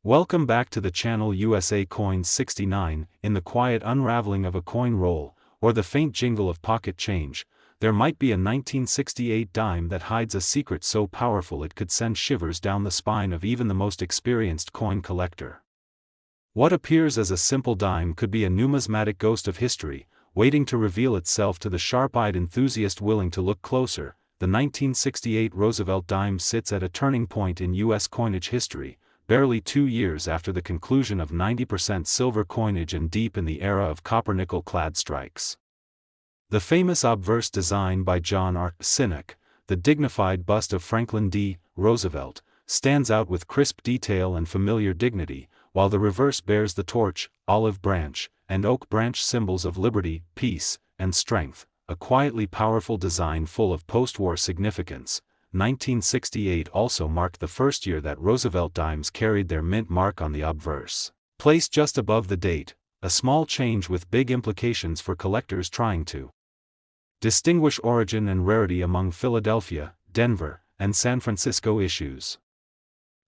Welcome back to the channel USA Coins 69. In the quiet unraveling of a coin roll, or the faint jingle of pocket change, there might be a 1968 dime that hides a secret so powerful it could send shivers down the spine of even the most experienced coin collector. What appears as a simple dime could be a numismatic ghost of history, waiting to reveal itself to the sharp-eyed enthusiast willing to look closer. The 1968 Roosevelt Dimes sits at a turning point in U.S. coinage history, barely 2 years after the conclusion of 90% silver coinage and deep in the era of copper-nickel clad strikes. The famous obverse design by John R. Sinek, the dignified bust of Franklin D. Roosevelt, stands out with crisp detail and familiar dignity, while the reverse bears the torch, olive branch, and oak branch symbols of liberty, peace, and strength, a quietly powerful design full of post-war significance. 1968 also marked the first year that Roosevelt dimes carried their mint mark on the obverse. Placed just above the date, a small change with big implications for collectors trying to distinguish origin and rarity among Philadelphia, Denver, and San Francisco issues.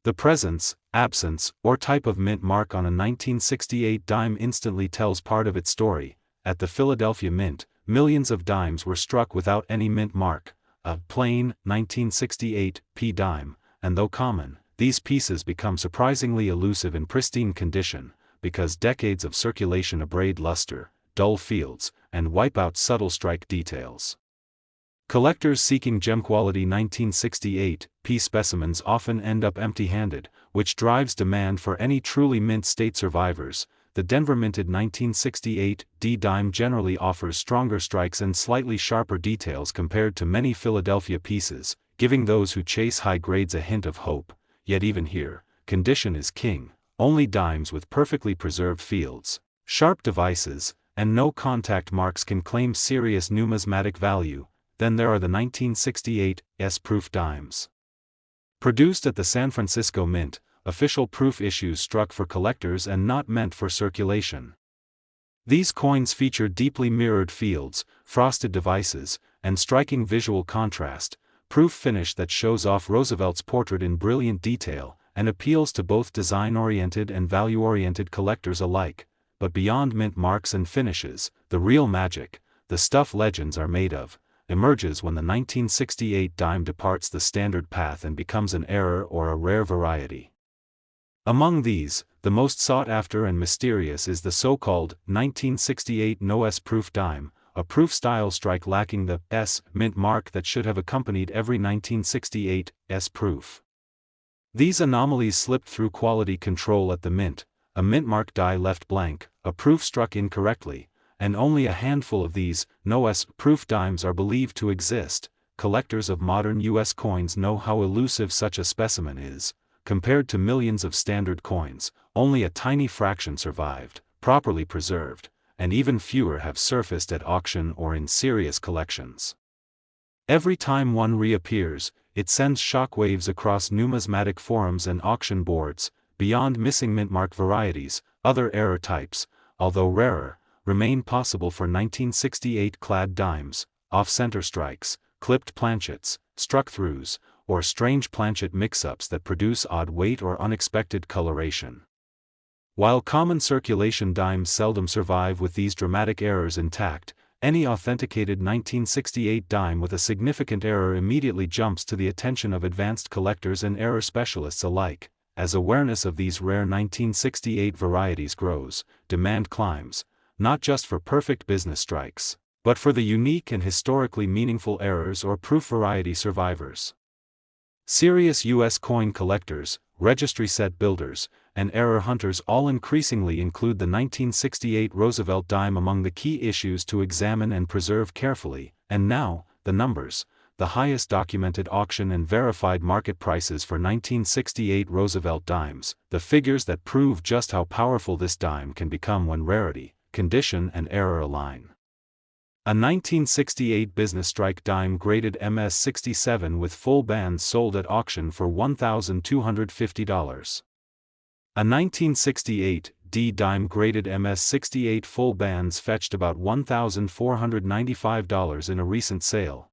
The presence, absence, or type of mint mark on a 1968 dime instantly tells part of its story. At the Philadelphia Mint, millions of dimes were struck without any mint mark, a plain 1968 P dime, and though common, these pieces become surprisingly elusive in pristine condition, because decades of circulation abrade luster, dull fields, and wipe out subtle strike details. Collectors seeking gem-quality 1968 P specimens often end up empty-handed, which drives demand for any truly mint-state survivors. The Denver-minted 1968 D dime generally offers stronger strikes and slightly sharper details compared to many Philadelphia pieces, giving those who chase high grades a hint of hope. Yet even here, condition is king. Only dimes with perfectly preserved fields, sharp devices, and no contact marks can claim serious numismatic value. Then there are the 1968 S-proof dimes. Produced at the San Francisco Mint, official proof issues struck for collectors and not meant for circulation. These coins feature deeply mirrored fields, frosted devices, and striking visual contrast, proof finish that shows off Roosevelt's portrait in brilliant detail, and appeals to both design-oriented and value-oriented collectors alike. But beyond mint marks and finishes, the real magic, the stuff legends are made of, emerges when the 1968 dime departs the standard path and becomes an error or a rare variety. Among these, the most sought-after and mysterious is the so-called 1968 No S-proof dime, a proof-style strike lacking the S mint mark that should have accompanied every 1968 S-proof. These anomalies slipped through quality control at the mint, a mint mark die left blank, a proof struck incorrectly, and only a handful of these No S-proof dimes are believed to exist. Collectors of modern U.S. coins know how elusive such a specimen is. Compared to millions of standard coins, only a tiny fraction survived, properly preserved, and even fewer have surfaced at auction or in serious collections. Every time one reappears, it sends shockwaves across numismatic forums and auction boards. Beyond missing mintmark varieties, other error types, although rarer, remain possible for 1968 clad dimes, off-center strikes, clipped planchets, struck-throughs, or strange planchet mix-ups that produce odd weight or unexpected coloration. While common circulation dimes seldom survive with these dramatic errors intact, any authenticated 1968 dime with a significant error immediately jumps to the attention of advanced collectors and error specialists alike. As awareness of these rare 1968 varieties grows, demand climbs, not just for perfect business strikes, but for the unique and historically meaningful errors or proof variety survivors. Serious U.S. coin collectors, registry set builders, and error hunters all increasingly include the 1968 Roosevelt dime among the key issues to examine and preserve carefully. And now, the numbers. The highest documented auction and verified market prices for 1968 Roosevelt dimes, the figures that prove just how powerful this dime can become when rarity, condition and error align. A 1968 business strike dime graded MS-67 with full bands sold at auction for $1,250. A 1968 D dime graded MS-68 full bands fetched about $1,495 in a recent sale.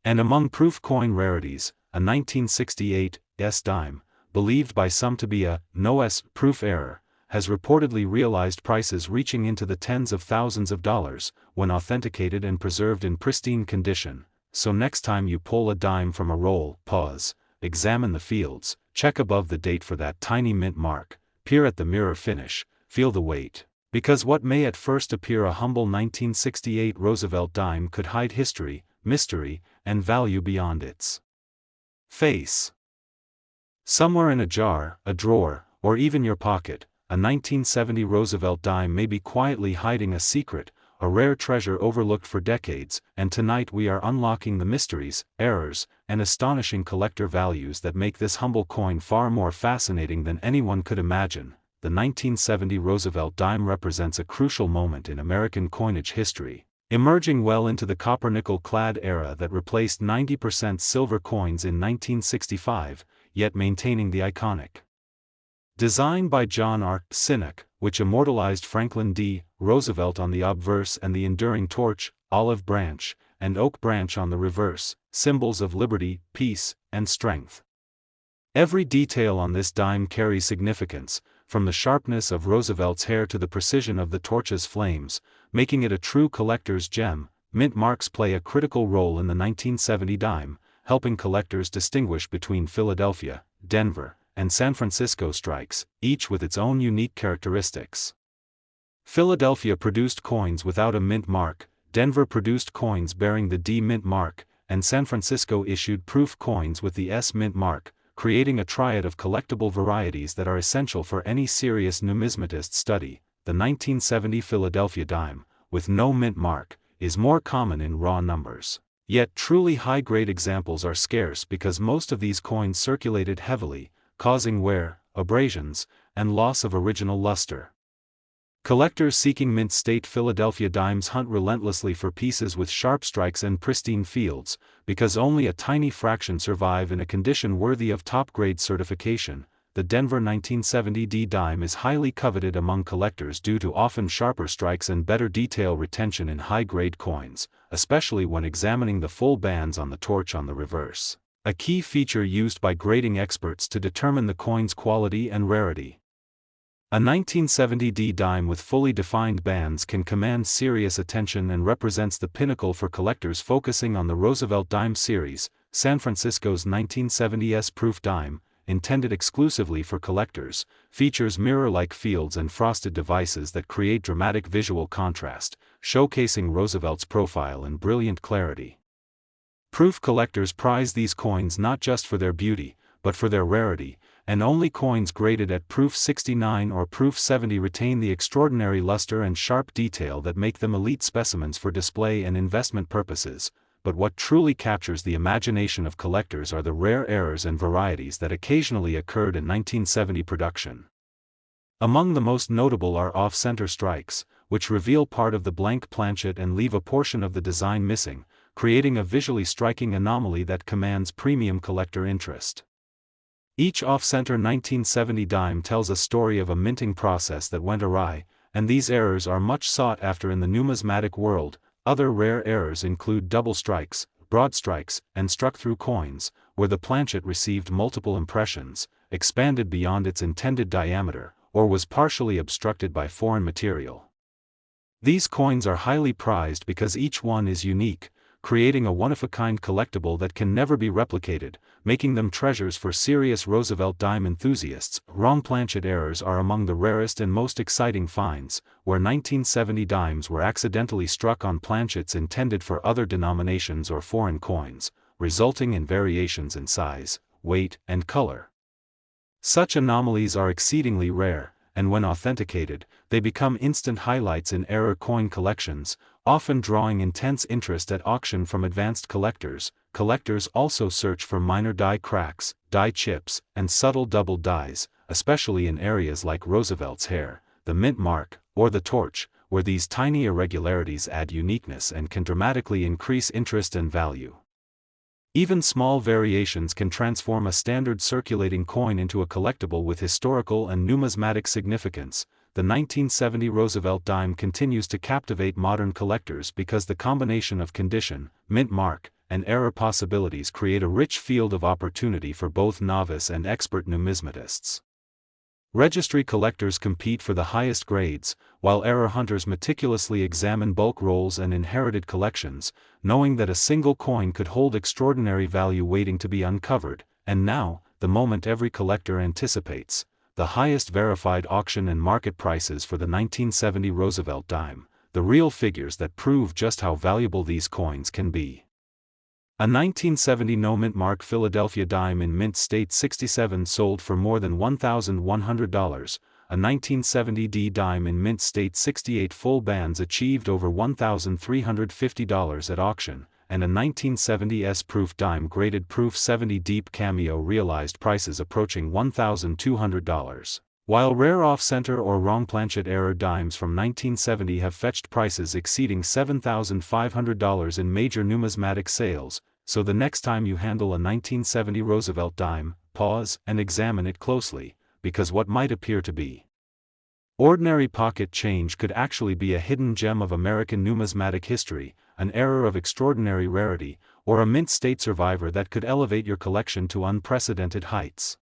And among proof coin rarities, a 1968 S dime, believed by some to be a no-s proof error, has reportedly realized prices reaching into the tens of thousands of dollars, when authenticated and preserved in pristine condition. So next time you pull a dime from a roll, pause, examine the fields, check above the date for that tiny mint mark, peer at the mirror finish, feel the weight. Because what may at first appear a humble 1968 Roosevelt dime could hide history, mystery, and value beyond its face. Somewhere in a jar, a drawer, or even your pocket, a 1970 Roosevelt dime may be quietly hiding a secret, a rare treasure overlooked for decades, and tonight we are unlocking the mysteries, errors, and astonishing collector values that make this humble coin far more fascinating than anyone could imagine. The 1970 Roosevelt dime represents a crucial moment in American coinage history, emerging well into the copper-nickel-clad era that replaced 90% silver coins in 1965, yet maintaining the iconic design by John R. Sinnock, which immortalized Franklin D. Roosevelt on the obverse and the enduring torch, olive branch, and oak branch on the reverse, symbols of liberty, peace, and strength. Every detail on this dime carries significance, from the sharpness of Roosevelt's hair to the precision of the torch's flames, making it a true collector's gem. Mint marks play a critical role in the 1970 dime, helping collectors distinguish between Philadelphia, Denver, and San Francisco strikes, each with its own unique characteristics. Philadelphia produced coins without a mint mark, Denver produced coins bearing the D mint mark, and San Francisco issued proof coins with the S mint mark, creating a triad of collectible varieties that are essential for any serious numismatist study. The 1970 Philadelphia dime, with no mint mark, is more common in raw numbers. Yet truly high-grade examples are scarce because most of these coins circulated heavily, causing wear, abrasions, and loss of original luster. Collectors seeking mint-state Philadelphia dimes hunt relentlessly for pieces with sharp strikes and pristine fields, because only a tiny fraction survive in a condition worthy of top-grade certification. The Denver 1970 D dime is highly coveted among collectors due to often sharper strikes and better detail retention in high-grade coins, especially when examining the full bands on the torch on the reverse, a key feature used by grading experts to determine the coin's quality and rarity. A 1970 D dime with fully defined bands can command serious attention and represents the pinnacle for collectors focusing on the Roosevelt dime series. San Francisco's 1970 S-proof dime, intended exclusively for collectors, features mirror-like fields and frosted devices that create dramatic visual contrast, showcasing Roosevelt's profile in brilliant clarity. Proof collectors prize these coins not just for their beauty, but for their rarity, and only coins graded at proof 69 or proof 70 retain the extraordinary luster and sharp detail that make them elite specimens for display and investment purposes. But what truly captures the imagination of collectors are the rare errors and varieties that occasionally occurred in 1970 production. Among the most notable are off-center strikes, which reveal part of the blank planchet and leave a portion of the design missing, creating a visually striking anomaly that commands premium collector interest. Each off-center 1970 dime tells a story of a minting process that went awry, and these errors are much sought after in the numismatic world. Other rare errors include double strikes, broad strikes, and struck-through coins, where the planchet received multiple impressions, expanded beyond its intended diameter, or was partially obstructed by foreign material. These coins are highly prized because each one is unique, creating a one-of-a-kind collectible that can never be replicated, making them treasures for serious Roosevelt dime enthusiasts. Wrong planchet errors are among the rarest and most exciting finds, where 1970 dimes were accidentally struck on planchets intended for other denominations or foreign coins, resulting in variations in size, weight, and color. Such anomalies are exceedingly rare, and when authenticated, they become instant highlights in error coin collections, often drawing intense interest at auction from advanced collectors. Collectors also search for minor die cracks, die chips, and subtle double dies, especially in areas like Roosevelt's hair, the mint mark, or the torch, where these tiny irregularities add uniqueness and can dramatically increase interest and value. Even small variations can transform a standard circulating coin into a collectible with historical and numismatic significance. The 1970 Roosevelt dime continues to captivate modern collectors because the combination of condition, mint mark, and error possibilities create a rich field of opportunity for both novice and expert numismatists. Registry collectors compete for the highest grades, while error hunters meticulously examine bulk rolls and inherited collections, knowing that a single coin could hold extraordinary value waiting to be uncovered. And now, the moment every collector anticipates: the highest verified auction and market prices for the 1970 Roosevelt dime, the real figures that prove just how valuable these coins can be. A 1970 no-mint mark Philadelphia dime in mint state 67 sold for more than $1,100, a 1970 D dime in mint state 68 full bands achieved over $1,350 at auction, and a 1970 S-proof dime graded proof 70 deep cameo realized prices approaching $1,200. While rare off-center or wrong planchet error dimes from 1970 have fetched prices exceeding $7,500 in major numismatic sales, so the next time you handle a 1970 Roosevelt dime, pause and examine it closely, because what might appear to be ordinary pocket change could actually be a hidden gem of American numismatic history, an error of extraordinary rarity, or a mint state survivor that could elevate your collection to unprecedented heights.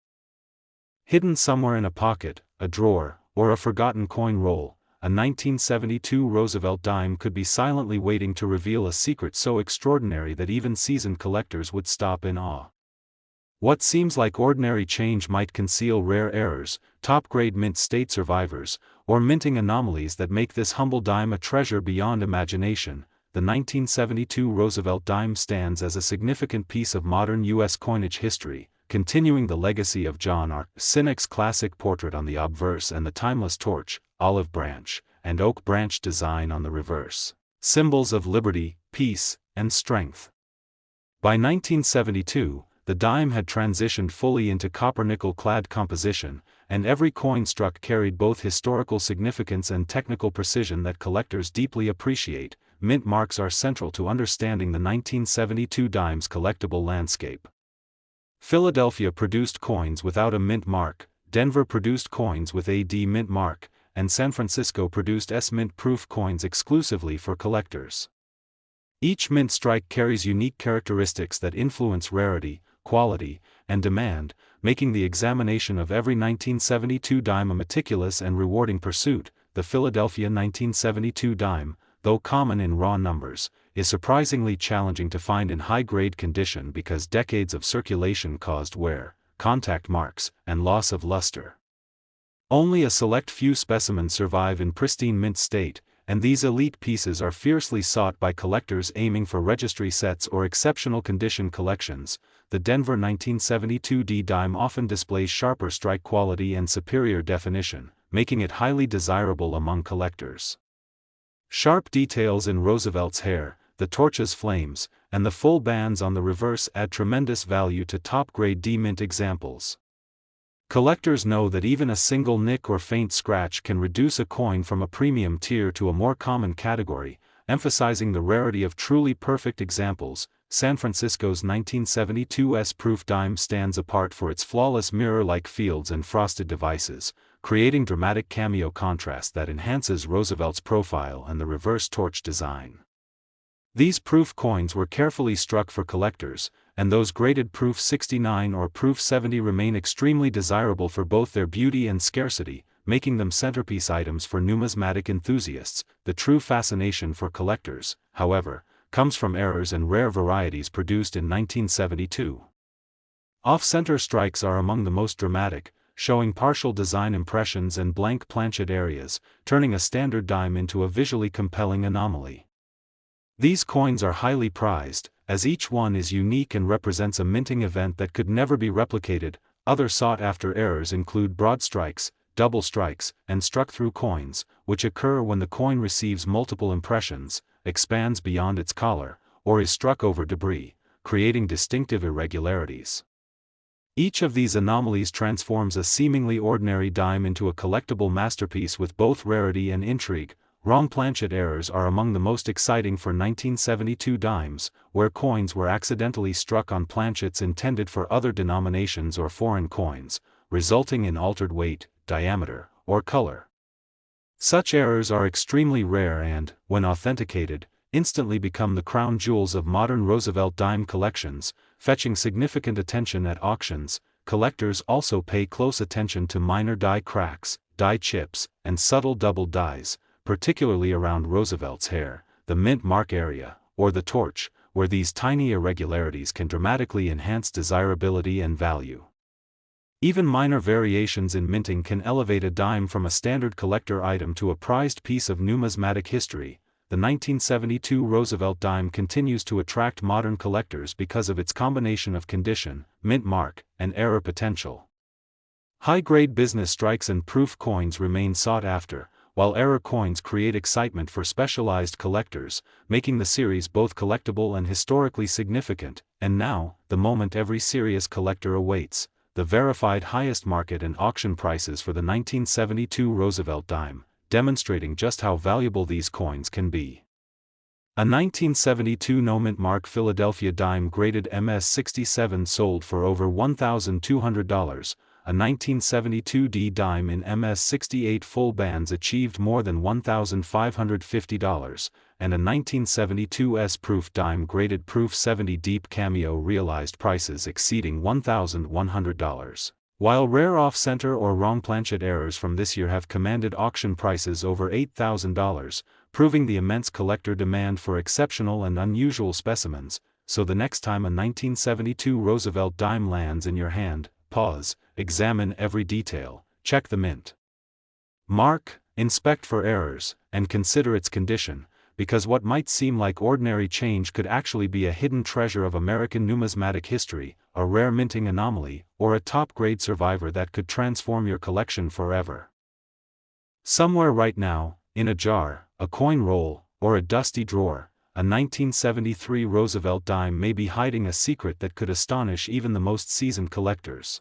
Hidden somewhere in a pocket, a drawer, or a forgotten coin roll, a 1972 Roosevelt dime could be silently waiting to reveal a secret so extraordinary that even seasoned collectors would stop in awe. What seems like ordinary change might conceal rare errors, top-grade mint state survivors, or minting anomalies that make this humble dime a treasure beyond imagination. The 1972 Roosevelt dime stands as a significant piece of modern U.S. coinage history, continuing the legacy of John R. Sinek's classic portrait on the obverse and the timeless torch, olive branch, and oak branch design on the reverse, symbols of liberty, peace, and strength. By 1972, the dime had transitioned fully into copper-nickel clad composition, and every coin struck carried both historical significance and technical precision that collectors deeply appreciate. Mint marks are central to understanding the 1972 dime's collectible landscape. Philadelphia produced coins without a mint mark, Denver produced coins with a D mint mark, and San Francisco produced S-mint proof coins exclusively for collectors. Each mint strike carries unique characteristics that influence rarity, quality, and demand, making the examination of every 1972 dime a meticulous and rewarding pursuit. The Philadelphia 1972 dime, though common in raw numbers, is surprisingly challenging to find in high-grade condition because decades of circulation caused wear, contact marks, and loss of luster. Only a select few specimens survive in pristine mint state, and these elite pieces are fiercely sought by collectors aiming for registry sets or exceptional condition collections. The Denver 1972 D dime often displays sharper strike quality and superior definition, making it highly desirable among collectors. Sharp details in Roosevelt's hair, the torch's flames, and the full bands on the reverse add tremendous value to top-grade D mint examples. Collectors know that even a single nick or faint scratch can reduce a coin from a premium tier to a more common category, emphasizing the rarity of truly perfect examples. San Francisco's 1972 S-proof dime stands apart for its flawless mirror-like fields and frosted devices, creating dramatic cameo contrast that enhances Roosevelt's profile and the reverse torch design. These proof coins were carefully struck for collectors, and those graded proof 69 or proof 70 remain extremely desirable for both their beauty and scarcity, making them centerpiece items for numismatic enthusiasts. The true fascination for collectors, however, comes from errors and rare varieties produced in 1972. Off-center strikes are among the most dramatic, showing partial design impressions and blank planchet areas, turning a standard dime into a visually compelling anomaly. These coins are highly prized, as each one is unique and represents a minting event that could never be replicated. Other sought-after errors include broad strikes, double strikes, and struck-through coins, which occur when the coin receives multiple impressions, expands beyond its collar, or is struck over debris, creating distinctive irregularities. Each of these anomalies transforms a seemingly ordinary dime into a collectible masterpiece with both rarity and intrigue. Wrong planchet errors are among the most exciting for 1972 dimes, where coins were accidentally struck on planchets intended for other denominations or foreign coins, resulting in altered weight, diameter, or color. Such errors are extremely rare and, when authenticated, instantly become the crown jewels of modern Roosevelt dime collections, fetching significant attention at auctions. Collectors also pay close attention to minor die cracks, die chips, and subtle double dies, particularly around Roosevelt's hair, the mint mark area, or the torch, where these tiny irregularities can dramatically enhance desirability and value. Even minor variations in minting can elevate a dime from a standard collector item to a prized piece of numismatic history. The 1972 Roosevelt dime continues to attract modern collectors because of its combination of condition, mint mark, and error potential. High-grade business strikes and proof coins remain sought after, while error coins create excitement for specialized collectors, making the series both collectible and historically significant. And now, the moment every serious collector awaits: the verified highest market and auction prices for the 1972 Roosevelt dime, demonstrating just how valuable these coins can be. A 1972 no-mint mark Philadelphia dime graded MS-67 sold for over $1,200, a 1972 D dime in MS-68 full bands achieved more than $1,550, and a 1972 S-proof dime graded proof 70 deep cameo realized prices exceeding $1,100. While rare off-center or wrong planchet errors from this year have commanded auction prices over $8,000, proving the immense collector demand for exceptional and unusual specimens, so the next time a 1972 Roosevelt dime lands in your hand, pause, examine every detail, check the mint mark, inspect for errors, and consider its condition, because what might seem like ordinary change could actually be a hidden treasure of American numismatic history, a rare minting anomaly, or a top-grade survivor that could transform your collection forever. Somewhere right now, in a jar, a coin roll, or a dusty drawer, a 1973 Roosevelt dime may be hiding a secret that could astonish even the most seasoned collectors.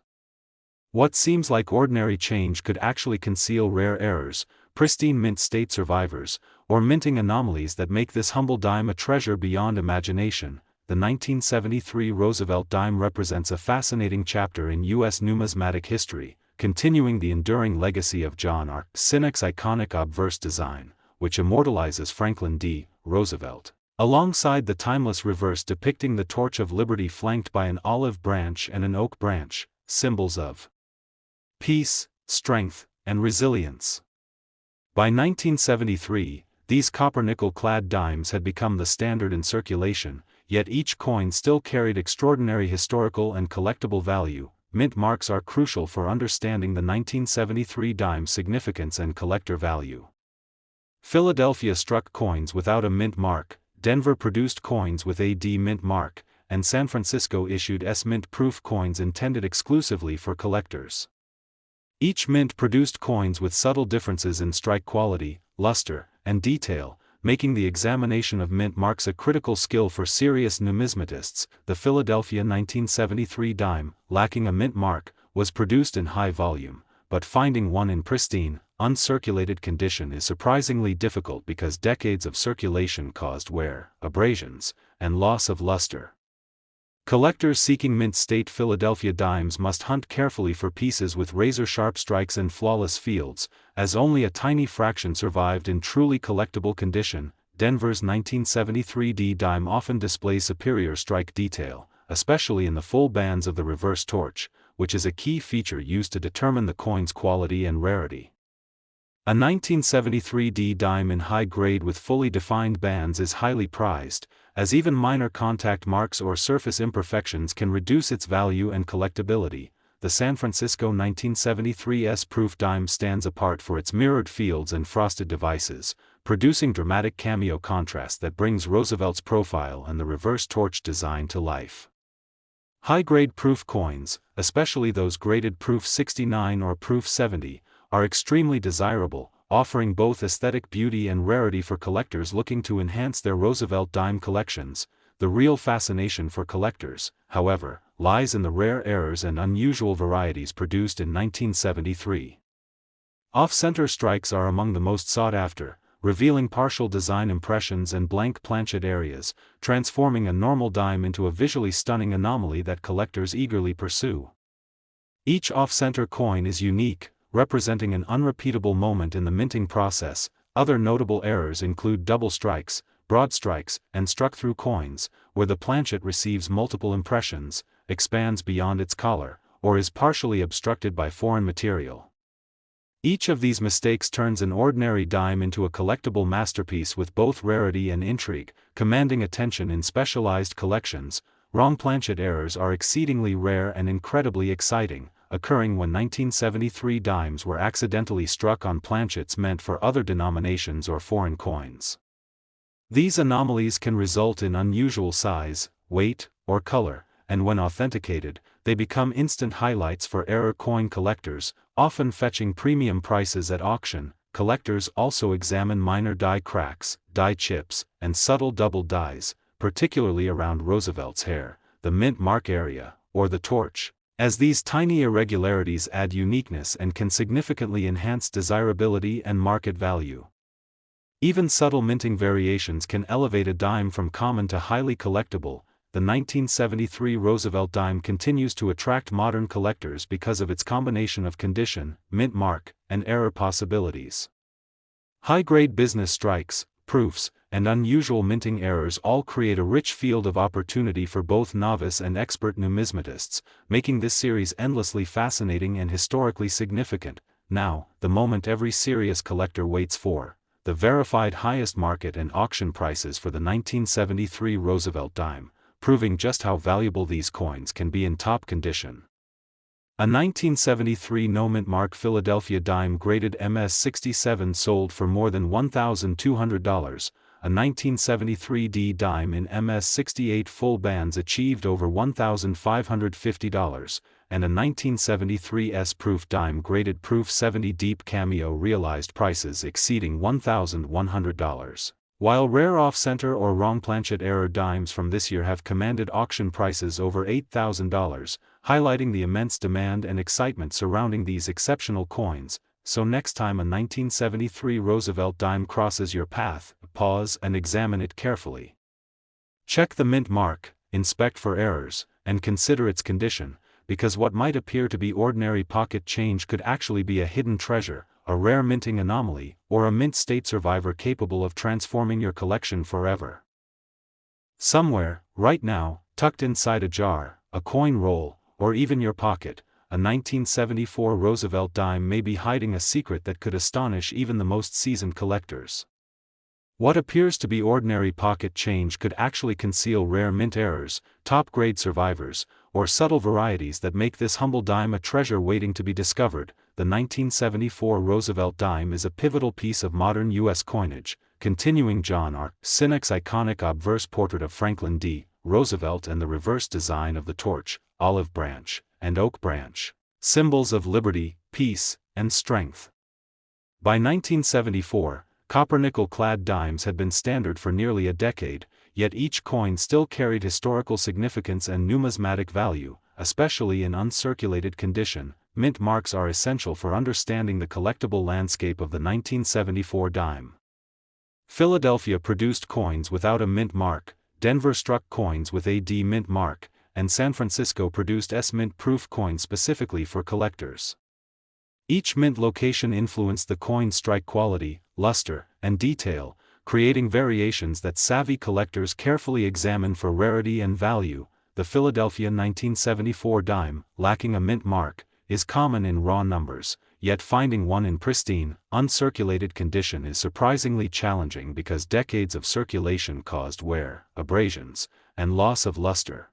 What seems like ordinary change could actually conceal rare errors, pristine mint state survivors, or minting anomalies that make this humble dime a treasure beyond imagination. The 1973 Roosevelt dime represents a fascinating chapter in U.S. numismatic history, continuing the enduring legacy of John R. Sinek's iconic obverse design, which immortalizes Franklin D. Roosevelt, alongside the timeless reverse depicting the torch of liberty flanked by an olive branch and an oak branch, symbols of peace, strength, and resilience. By 1973, these copper-nickel-clad dimes had become the standard in circulation, yet each coin still carried extraordinary historical and collectible value. Mint marks are crucial for understanding the 1973 dime's significance and collector value. Philadelphia struck coins without a mint mark, Denver produced coins with a D mint mark, and San Francisco issued S mint proof coins intended exclusively for collectors. Each mint produced coins with subtle differences in strike quality, luster, and detail, making the examination of mint marks a critical skill for serious numismatists. The Philadelphia 1973 dime, lacking a mint mark, was produced in high volume, but finding one in pristine, uncirculated condition is surprisingly difficult because decades of circulation caused wear, abrasions, and loss of luster. Collectors seeking mint-state Philadelphia dimes must hunt carefully for pieces with razor-sharp strikes and flawless fields, as only a tiny fraction survived in truly collectible condition. Denver's 1973 D dime often displays superior strike detail, especially in the full bands of the reverse torch, which is a key feature used to determine the coin's quality and rarity. A 1973 D dime in high grade with fully defined bands is highly prized, as even minor contact marks or surface imperfections can reduce its value and collectability. The San Francisco 1973 S-proof dime stands apart for its mirrored fields and frosted devices, producing dramatic cameo contrast that brings Roosevelt's profile and the reverse torch design to life. High-grade proof coins, especially those graded proof 69 or proof 70, are extremely desirable, offering both aesthetic beauty and rarity for collectors looking to enhance their Roosevelt dime collections. The real fascination for collectors, however, lies in the rare errors and unusual varieties produced in 1973. Off-center strikes are among the most sought after, revealing partial design impressions and blank planchet areas, transforming a normal dime into a visually stunning anomaly that collectors eagerly pursue. Each off-center coin is unique, representing an unrepeatable moment in the minting process. Other notable errors include double strikes, broad strikes, and struck-through coins, where the planchet receives multiple impressions, expands beyond its collar, or is partially obstructed by foreign material. Each of these mistakes turns an ordinary dime into a collectible masterpiece with both rarity and intrigue, commanding attention in specialized collections. Wrong planchet errors are exceedingly rare and incredibly exciting, occurring when 1973 dimes were accidentally struck on planchets meant for other denominations or foreign coins. These anomalies can result in unusual size, weight, or color, and when authenticated, they become instant highlights for error coin collectors, often fetching premium prices at auction. Collectors also examine minor die cracks, die chips, and subtle double dies, particularly around Roosevelt's hair, the mint mark area, or the torch, as these tiny irregularities add uniqueness and can significantly enhance desirability and market value. Even subtle minting variations can elevate a dime from common to highly collectible. The 1973 Roosevelt dime continues to attract modern collectors because of its combination of condition, mint mark, and error possibilities. High-grade business strikes, proofs, and unusual minting errors all create a rich field of opportunity for both novice and expert numismatists, making this series endlessly fascinating and historically significant. Now, the moment every serious collector waits for: the verified highest market and auction prices for the 1973 Roosevelt dime, proving just how valuable these coins can be in top condition. A 1973 no-mint mark Philadelphia dime graded MS-67 sold for more than $1,200, a 1973 D dime in MS-68 full bands achieved over $1,550, and a 1973 S-proof dime graded proof 70 deep cameo realized prices exceeding $1,100. While rare off-center or wrong planchet error dimes from this year have commanded auction prices over $8,000, highlighting the immense demand and excitement surrounding these exceptional coins, so next time a 1973 Roosevelt dime crosses your path, pause and examine it carefully. Check the mint mark, inspect for errors, and consider its condition, because what might appear to be ordinary pocket change could actually be a hidden treasure, a rare minting anomaly, or a mint state survivor capable of transforming your collection forever. Somewhere, right now, tucked inside a jar, a coin roll, or even your pocket, a 1974 Roosevelt dime may be hiding a secret that could astonish even the most seasoned collectors. What appears to be ordinary pocket change could actually conceal rare mint errors, top-grade survivors, or subtle varieties that make this humble dime a treasure waiting to be discovered. The 1974 Roosevelt dime is a pivotal piece of modern U.S. coinage, continuing John R. Sinek's iconic obverse portrait of Franklin D. Roosevelt and the reverse design of the torch, olive branch, and oak branch, symbols of liberty, peace, and strength. By 1974, copper-nickel-clad dimes had been standard for nearly a decade, yet each coin still carried historical significance and numismatic value, especially in uncirculated condition. Mint marks are essential for understanding the collectible landscape of the 1974 dime. Philadelphia produced coins without a mint mark, Denver struck coins with a D mint mark, and San Francisco produced S-mint proof coins specifically for collectors. Each mint location influenced the coin's strike quality, luster, and detail, creating variations that savvy collectors carefully examine for rarity and value. The Philadelphia 1974 dime, lacking a mint mark, is common in raw numbers, yet finding one in pristine, uncirculated condition is surprisingly challenging because decades of circulation caused wear, abrasions, and loss of luster.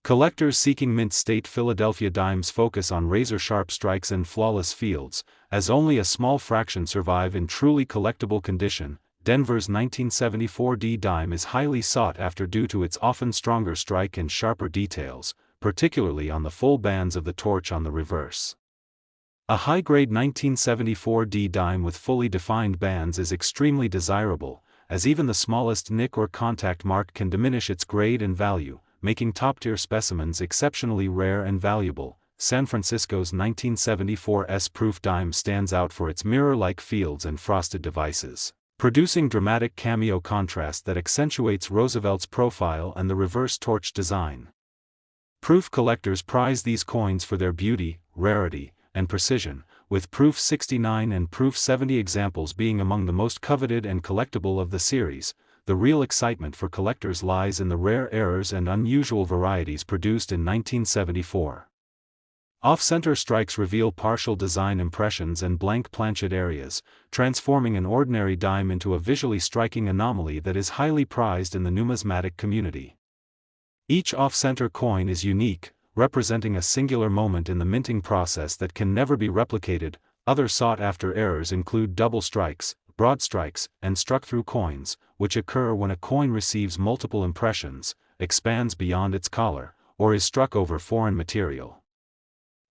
Collectors seeking mint-state Philadelphia dimes focus on razor-sharp strikes and flawless fields, as only a small fraction survive in truly collectible condition. Denver's 1974 D dime is highly sought after due to its often stronger strike and sharper details, particularly on the full bands of the torch on the reverse. A high-grade 1974 D dime with fully defined bands is extremely desirable, as even the smallest nick or contact mark can diminish its grade and value, making top-tier specimens exceptionally rare and valuable. San Francisco's 1974 S-proof dime stands out for its mirror-like fields and frosted devices, producing dramatic cameo contrast that accentuates Roosevelt's profile and the reverse torch design. Proof collectors prize these coins for their beauty, rarity, and precision, with Proof 69 and Proof 70 examples being among the most coveted and collectible of the series. the real excitement for collectors lies in the rare errors and unusual varieties produced in 1974. Off-center strikes reveal partial design impressions and blank planchet areas, transforming an ordinary dime into a visually striking anomaly that is highly prized in the numismatic community. Each off-center coin is unique, representing a singular moment in the minting process that can never be replicated. Other sought-after errors include double strikes, broad strikes, and struck-through coins, which occur when a coin receives multiple impressions, expands beyond its collar, or is struck over foreign material.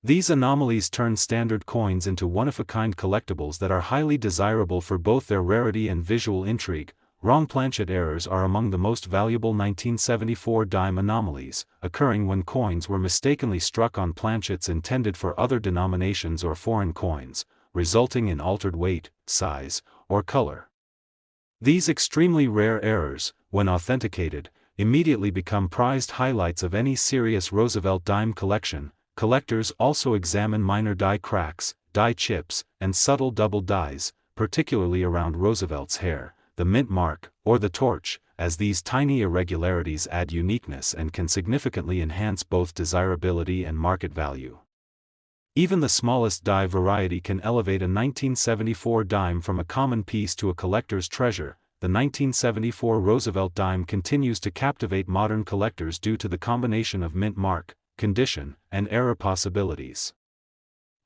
These anomalies turn standard coins into one-of-a-kind collectibles that are highly desirable for both their rarity and visual intrigue. Wrong planchet errors are among the most valuable 1974 dime anomalies, occurring when coins were mistakenly struck on planchets intended for other denominations or foreign coins, resulting in altered weight, size, or color. These extremely rare errors, when authenticated, immediately become prized highlights of any serious Roosevelt dime collection. Collectors also examine minor die cracks, die chips, and subtle double dies, particularly around Roosevelt's hair, the mint mark, or the torch, as these tiny irregularities add uniqueness and can significantly enhance both desirability and market value. Even the smallest die variety can elevate a 1974 dime from a common piece to a collector's treasure. The 1974 Roosevelt dime continues to captivate modern collectors due to the combination of mint mark, condition, and error possibilities.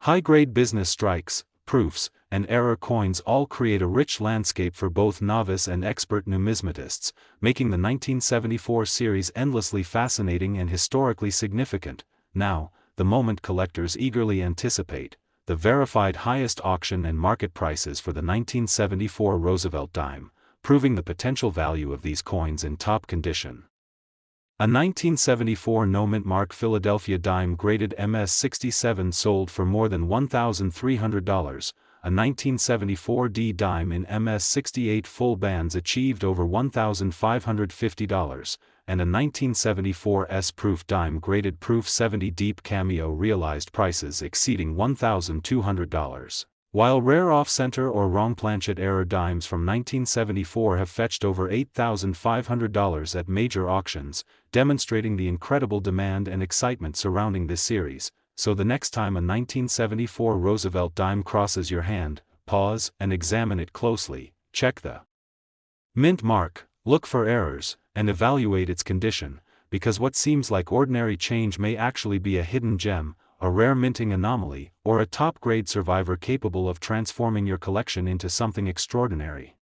High-grade business strikes, proofs, and error coins all create a rich landscape for both novice and expert numismatists, making the 1974 series endlessly fascinating and historically significant. Now, the moment collectors eagerly anticipate, the verified highest auction and market prices for the 1974 Roosevelt dime, proving the potential value of these coins in top condition. A 1974 no-mint mark Philadelphia dime graded MS-67 sold for more than $1,300, a 1974 D dime in MS-68 full bands achieved over $1,550, and a 1974 S-proof dime graded proof 70 deep cameo realized prices exceeding $1,200. While rare off-center or wrong planchet error dimes from 1974 have fetched over $8,500 at major auctions, demonstrating the incredible demand and excitement surrounding this series, so the next time a 1974 Roosevelt dime crosses your hand, pause and examine it closely, check the mint mark, look for errors, and evaluate its condition, because what seems like ordinary change may actually be a hidden gem, a rare minting anomaly, or a top-grade survivor capable of transforming your collection into something extraordinary.